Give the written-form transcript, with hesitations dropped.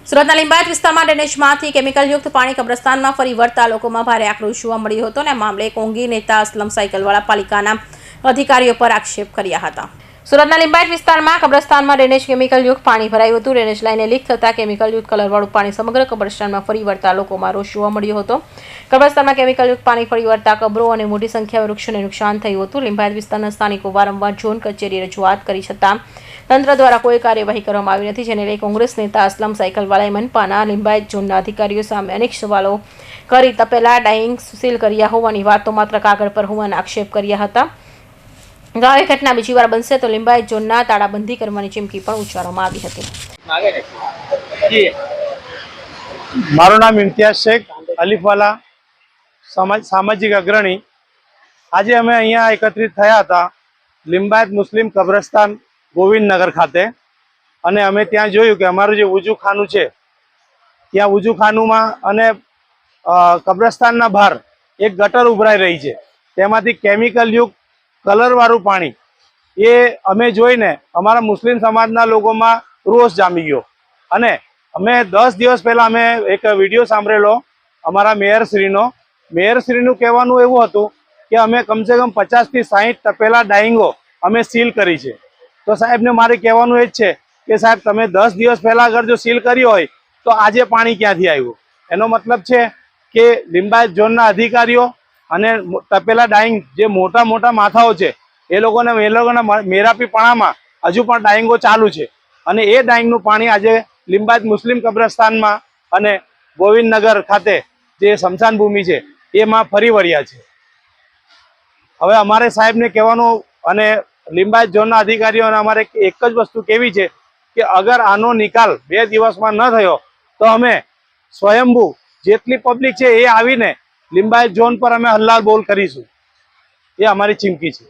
સુરતના લિંબાયત વિસ્તારમાં ડ્રેનેજમાંથી કેમિકલયુક્ત પાણી કબ્રસ્તાનમાં ફરી વળતા લોકોમાં ભારે આક્રોશ જોવા મળ્યો હતો અને આ મામલે કોંગી નેતા અસલમ સાયકલવાળા પાલિકાના અધિકારીઓ પર આક્ષેપ કર્યા હતા। સુરતના લિંબાયત વિસ્તારમાં કબ્રસ્તાનમાં ડ્રેનેજ કેમિકલયુક્ત પાણી ભરાયું હતું। ડ્રેનેજ લાઇને લીક થતા કેમિકલયુક્ત કલરવાળું પાણી સમગ્ર કબ્રસ્તાનમાં ફરી વળતા લોકોમાં રોષ જોવા મળ્યો હતો। કબ્રસ્તાનમાં કેમિકલયુક્ત પાણી ફરી વળતા કબરો અને મોટી સંખ્યામાં વૃક્ષોને નુકસાન થયું હતું। લિંબાયત વિસ્તારના સ્થાનિકો વારંવાર ઝોન કચેરીએ રજૂઆત કરી છતાં તંત્ર દ્વારા કોઈ કાર્યવાહી કરવામાં આવી નથી, જેને લઈ કોંગ્રેસ નેતા અસલમ સાયકલવાળાએ મનપાના લિંબાયત ઝોનના અધિકારીઓ સામે અનેક સવાલો કરી તપેલા ડાઇંગ સીલ કર્યા હોવાની વાતો માત્ર કાગળ પર હોવાના આક્ષેપ કર્યા હતા। જો આવી ઘટના બીજી વાર બનશે તો લિંબાયત ઝોનના તાળાબંધી કરવાની ચીમકી પણ ઉચ્ચારવામાં આવી હતી। મારું નામ ઇમ્તિયાઝ શેખ અલીફવાલા, સામાજિક અગ્રણી। આજે અમે અહીંયા એકત્રિત થયા હતા લિંબાયત મુસ્લિમ કબ્રસ્તાન ગોવિંદનગર ખાતે, અને અમે ત્યાં જોયું કે અમારું જે વજૂખાનું છે ત્યાં વજૂખાનુંમાં અને કબ્રસ્તાનના બહાર એક ગટર ઉભરાઈ રહી છે, તેમાંથી કેમિકલયુક્ત કલરવાળું પાણી એ અમે જોઈને અમારા મુસ્લિમ સમાજના લોકોમાં રોષ જામી ગયો। અને અમે 10 દિવસ પહેલાં અમે એક વિડીયો સાંભળેલો અમારા મેયરશ્રીનું કહેવાનું એવું હતું કે અમે કમસે કમ 50 થી 60 તપેલા ડાઇંગો અમે સીલ કરી છે। તો સાહેબને મારે કહેવાનું એ જ છે કે સાહેબ તમે 10 દિવસ પહેલાં અગર જો સીલ કરી હોય તો આજે પાણી ક્યાંથી આવ્યું? એનો મતલબ છે કે લિંબાયત ઝોનના અધિકારીઓ અને તપેલા ડાઇંગ જે મોટા મોટા માથાઓ છે એ લોકોના મેરાપીપણામાં હજુ પણ ડાઇંગો ચાલુ છે, અને એ ડાઇંગનું પાણી આજે લિંબાયત મુસ્લિમ કબ્રસ્તાનમાં અને ગોવિંદનગર ખાતે જે સ્મશાન ભૂમિ છે એમાં ફરી વળ્યા છે। હવે અમારે સાહેબને કહેવાનું અને લિંબાયત ઝોનના અધિકારીઓને અમારે એક જ વસ્તુ કહેવી છે કે અગર આનો નિકાલ 2 દિવસમાં ન થયો તો અમે સ્વયંભૂ જેટલી પબ્લિક છે એ આવીને લિંબાયત ઝોન પર અમે હલ્લા બોલ કરીશું, એ અમારી ચીમકી છે।